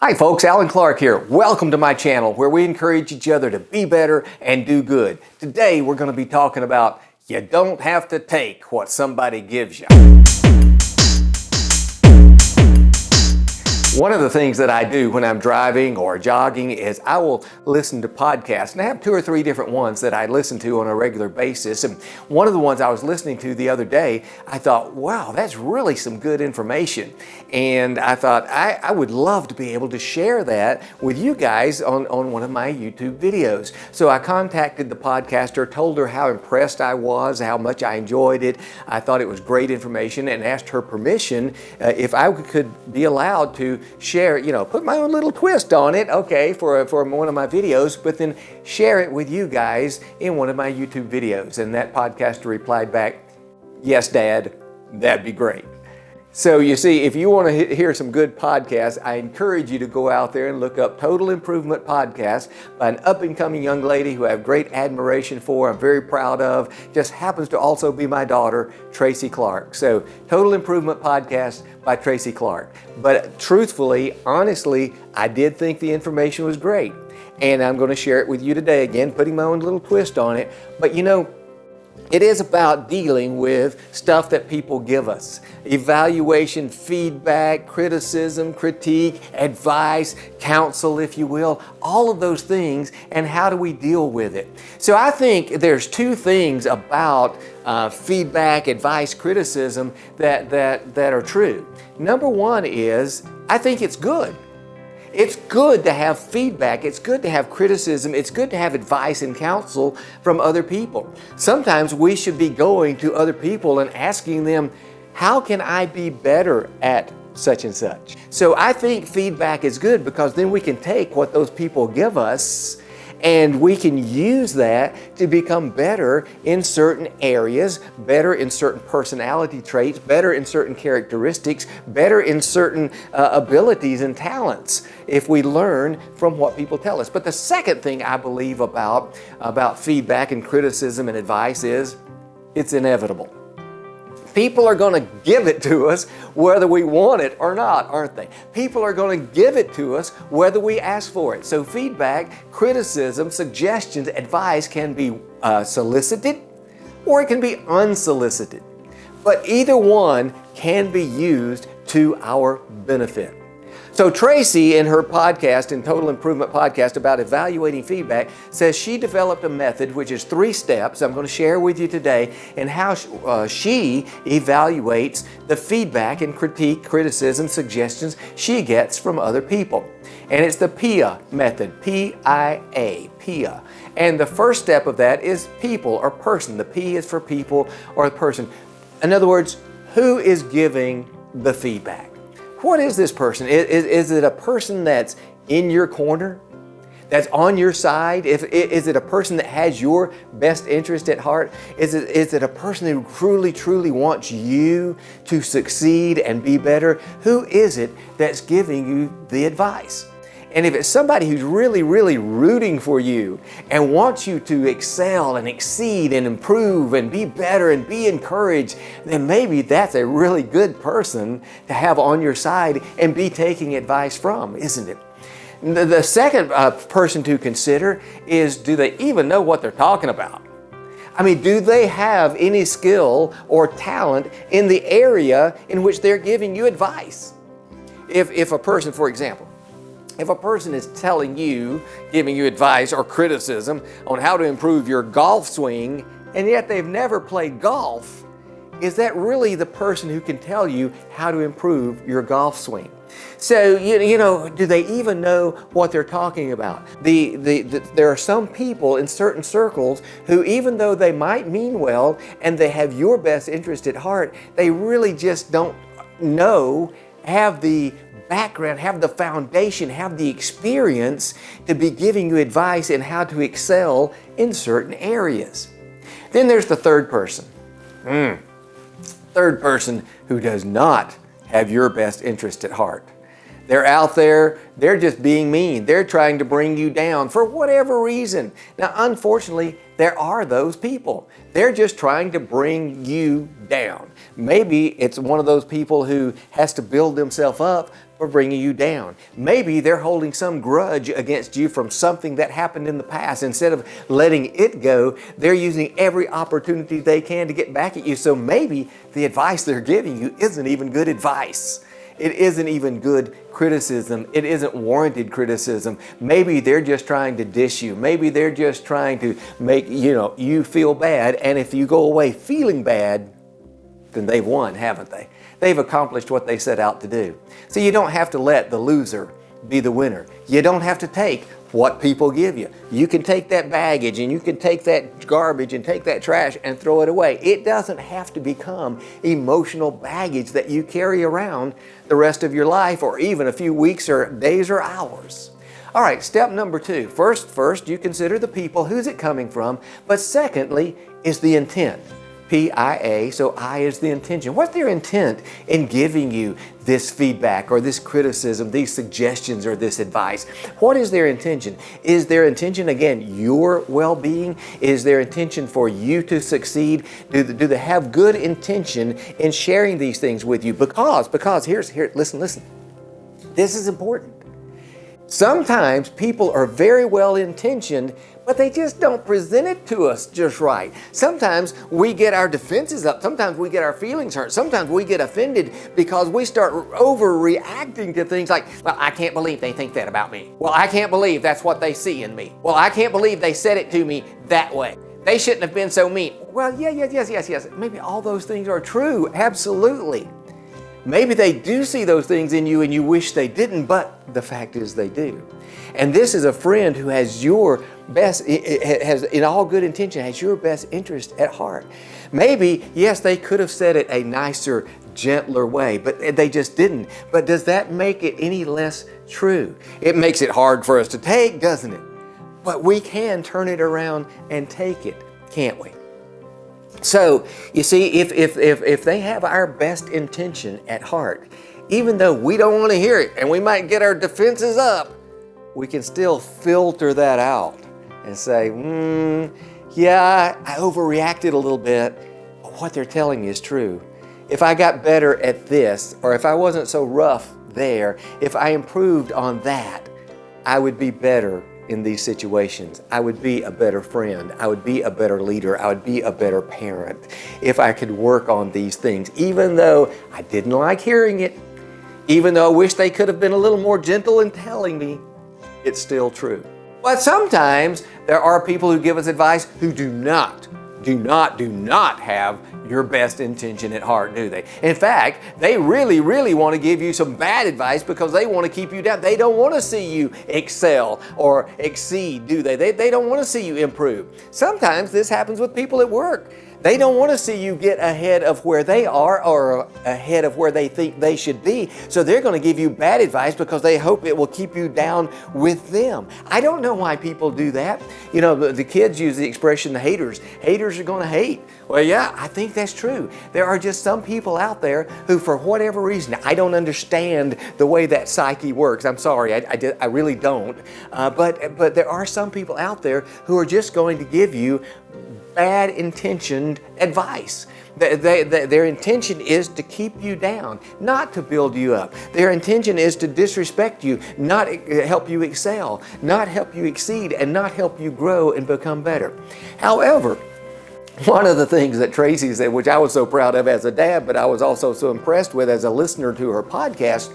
Hi folks, Alan Clark here. Welcome to my channel where we encourage each other to be better and do good. Today we're going to be talking about you don't have to take what somebody gives you. One of the things that I do when I'm driving or jogging is I will listen to podcasts, and I have 2 or 3 different ones that I listen to on a regular basis. And one of the ones I was listening to the other day, I thought, wow, that's really some good information. And I thought I would love to be able to share that with you guys on one of my YouTube videos. So I contacted the podcaster, told her how impressed I was, how much I enjoyed it. I thought it was great information, and asked her permission if I could be allowed to share, put my own little twist on it, okay, for one of my videos, but then share it with you guys in one of my YouTube videos. And that podcaster replied back, yes, Dad, that'd be great. So you see, if you want to hear some good podcasts, I encourage you to go out there and look up Total Improvement Podcast by an up-and-coming young lady who I have great admiration for, I'm very proud of, just happens to also be my daughter, Tracy Clark. So Total Improvement Podcast by Tracy Clark. But truthfully, honestly, I did think the information was great. And I'm going to share it with you today, again, putting my own little twist on it. But it is about dealing with stuff that people give us. Evaluation, feedback, criticism, critique, advice, counsel, if you will, all of those things, and how do we deal with it? So I think there's 2 things about feedback, advice, criticism that are true. Number 1 is, I think it's good. It's good to have feedback, it's good to have criticism, it's good to have advice and counsel from other people. Sometimes we should be going to other people and asking them, how can I be better at such and such? So I think feedback is good because then we can take what those people give us and we can use that to become better in certain areas, better in certain personality traits, better in certain characteristics, better in certain abilities and talents if we learn from what people tell us. But the second thing I believe about feedback and criticism and advice is it's inevitable. People are going to give it to us whether we want it or not, aren't they? People are going to give it to us whether we ask for it. So feedback, criticism, suggestions, advice can be solicited or it can be unsolicited. But either one can be used to our benefit. So Tracy, in her podcast, in Total Improvement Podcast about evaluating feedback, says she developed a method which is 3 steps I'm going to share with you today, and how she evaluates the feedback and critique, criticism, suggestions she gets from other people. And it's the PIA method, P-I-A, PIA. And the first step of that is people or person. The P is for people or person. In other words, who is giving the feedback? What is this person? Is it a person that's in your corner, that's on your side? Is it a person that has your best interest at heart? Is it a person who truly wants you to succeed and be better? Who is it that's giving you the advice? And if it's somebody who's really rooting for you and wants you to excel and exceed and improve and be better and be encouraged, then maybe that's a really good person to have on your side and be taking advice from, isn't it? The second person to consider is, do they even know what they're talking about? I mean, do they have any skill or talent in the area in which they're giving you advice? If a person, for example, if a person is telling you, giving you advice or criticism on how to improve your golf swing, and yet they've never played golf, is that really the person who can tell you how to improve your golf swing? So, do they even know what they're talking about? There are some people in certain circles who, even though they might mean well and they have your best interest at heart, they really just don't know, have the background, have the foundation, have the experience to be giving you advice in how to excel in certain areas. Then there's the third person. Third person who does not have your best interest at heart. They're out there, they're just being mean. They're trying to bring you down for whatever reason. Now, unfortunately, there are those people. They're just trying to bring you down. Maybe it's one of those people who has to build themselves up or bringing you down. Maybe they're holding some grudge against you from something that happened in the past. Instead of letting it go, they're using every opportunity they can to get back at you. So maybe the advice they're giving you isn't even good advice. It isn't even good criticism. It isn't warranted criticism. Maybe they're just trying to dish you. Maybe they're just trying to make you feel bad. And if you go away feeling bad, then they've won, haven't they? They've accomplished what they set out to do. So you don't have to let the loser be the winner. You don't have to take what people give you. You can take that baggage and you can take that garbage and take that trash and throw it away. It doesn't have to become emotional baggage that you carry around the rest of your life or even a few weeks or days or hours. All right, step number 2. First, you consider the people. Who's it coming from? But secondly, is the intent. P-I-A, so I is the intention. What's their intent in giving you this feedback or this criticism, these suggestions or this advice? What is their intention? Is their intention, again, your well-being? Is their intention for you to succeed? Do they have good intention in sharing these things with you? Because listen. This is important. Sometimes people are very well-intentioned, but they just don't present it to us just right. Sometimes we get our defenses up. Sometimes we get our feelings hurt. Sometimes we get offended because we start overreacting to things like, well, I can't believe they think that about me. Well, I can't believe that's what they see in me. Well, I can't believe they said it to me that way. They shouldn't have been so mean. Well, yes. Maybe all those things are true. Absolutely. Maybe they do see those things in you and you wish they didn't, but the fact is they do. And this is a friend who has your best, has in all good intention, has your best interest at heart. Maybe, yes, they could have said it a nicer, gentler way, but they just didn't. But does that make it any less true? It makes it hard for us to take, doesn't it? But we can turn it around and take it, can't we? So, you see, if they have our best intention at heart, even though we don't want to hear it and we might get our defenses up, we can still filter that out and say, yeah, I overreacted a little bit, but what they're telling me is true. If I got better at this, or if I wasn't so rough there, if I improved on that, I would be better in these situations. I would be a better friend. I would be a better leader. I would be a better parent if I could work on these things. Even though I didn't like hearing it, even though I wish they could have been a little more gentle in telling me, it's still true. But sometimes there are people who give us advice who do not have your best intention at heart, do they? In fact, they really want to give you some bad advice because they want to keep you down. They don't want to see you excel or exceed, do they? They don't want to see you improve. Sometimes this happens with people at work. They don't want to see you get ahead of where they are or ahead of where they think they should be. So they're going to give you bad advice because they hope it will keep you down with them. I don't know why people do that. You know, the kids use the expression, the haters. Haters are going to hate. Well, yeah, I think that's true. There are just some people out there who, for whatever reason, I don't understand the way that psyche works. I'm sorry, I really don't. But there are some people out there who are just going to give you bad intentioned advice. Their intention is to keep you down, not to build you up. Their intention is to disrespect you, not help you excel, not help you exceed, and not help you grow and become better. However, one of the things that Tracy said, which I was so proud of as a dad, but I was also so impressed with as a listener to her podcast,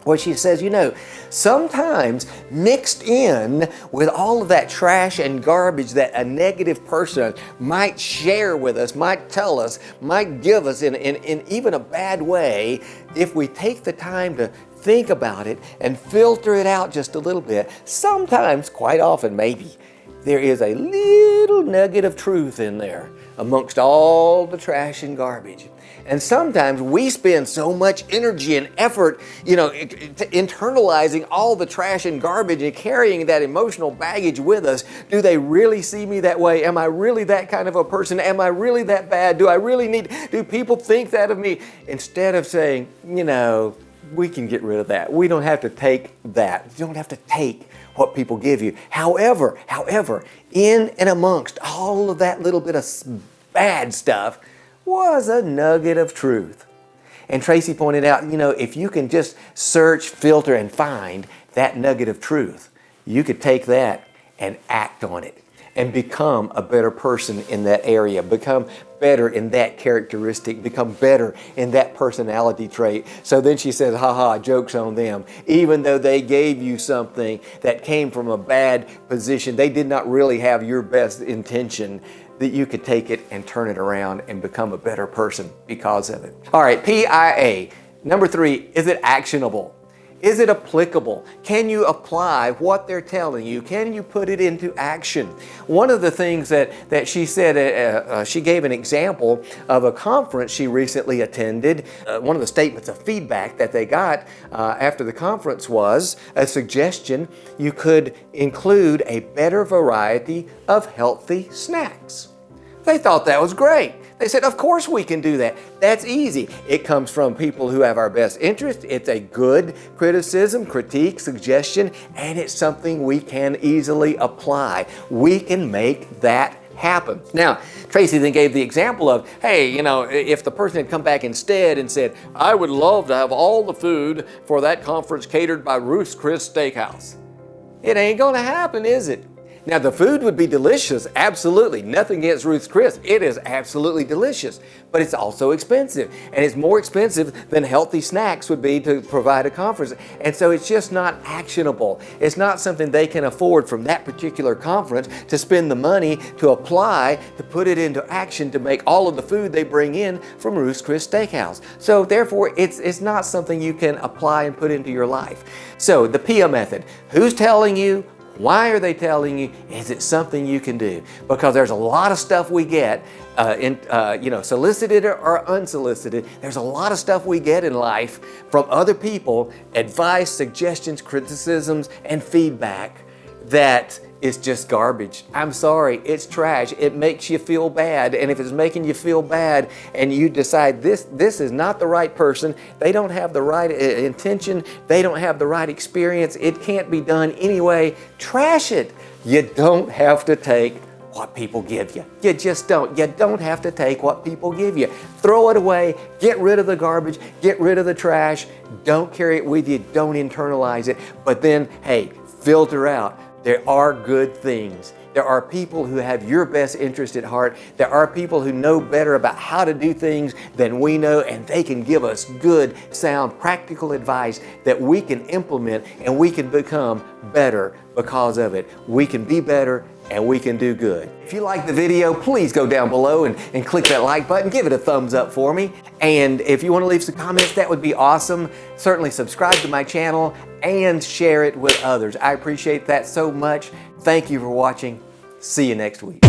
where she says, you know, sometimes mixed in with all of that trash and garbage that a negative person might share with us, might tell us, might give us in even a bad way, if we take the time to think about it and filter it out just a little bit, sometimes, quite often maybe, there is a little nugget of truth in there amongst all the trash and garbage. And sometimes we spend so much energy and effort, internalizing all the trash and garbage and carrying that emotional baggage with us. Do they really see me that way? Am I really that kind of a person? Am I really that bad? Do people think that of me? Instead of saying, we can get rid of that. We don't have to take that. You don't have to take what people give you. However, in and amongst all of that little bit of bad stuff was a nugget of truth. And Tracy pointed out, if you can just search, filter, and find that nugget of truth, you could take that and act on it and become a better person in that area, become better in that characteristic, become better in that personality trait. So then she says, joke's on them. Even though they gave you something that came from a bad position, they did not really have your best intention, that you could take it and turn it around and become a better person because of it. All right, PIA. Number 3, is it actionable? Is it applicable? Can you apply what they're telling you? Can you put it into action? One of the things that she said, she gave an example of a conference she recently attended. One of the statements of feedback that they got after the conference was a suggestion: you could include a better variety of healthy snacks. They thought that was great. They said, of course we can do that. That's easy. It comes from people who have our best interest. It's a good criticism, critique, suggestion, and it's something we can easily apply. We can make that happen. Now, Tracy then gave the example of, hey, if the person had come back instead and said, I would love to have all the food for that conference catered by Ruth's Chris Steakhouse. It ain't gonna happen, is it? Now, the food would be delicious, absolutely. Nothing against Ruth's Chris. It is absolutely delicious, but it's also expensive. And it's more expensive than healthy snacks would be to provide a conference. And so it's just not actionable. It's not something they can afford from that particular conference to spend the money to apply, to put it into action, to make all of the food they bring in from Ruth's Chris Steakhouse. So therefore, it's not something you can apply and put into your life. So the PIA method: who's telling you? Why are they telling you? Is it something you can do? Because there's a lot of stuff we get, solicited or unsolicited. There's a lot of stuff we get in life from other people, advice, suggestions, criticisms, and feedback that is just garbage. I'm sorry, it's trash. It makes you feel bad. And if it's making you feel bad and you decide this is not the right person, they don't have the right intention, they don't have the right experience, it can't be done anyway, trash it. You don't have to take what people give you. You just don't. You don't have to take what people give you. Throw it away, get rid of the garbage, get rid of the trash, don't carry it with you, don't internalize it, but then, hey, filter out. There are good things. There are people who have your best interest at heart. There are people who know better about how to do things than we know, and they can give us good, sound, practical advice that we can implement, and we can become better because of it. We can be better and we can do good. If you like the video, please go down below and click that like button. Give it a thumbs up for me. And if you want to leave some comments, that would be awesome. Certainly subscribe to my channel and share it with others. I appreciate that so much. Thank you for watching. See you next week.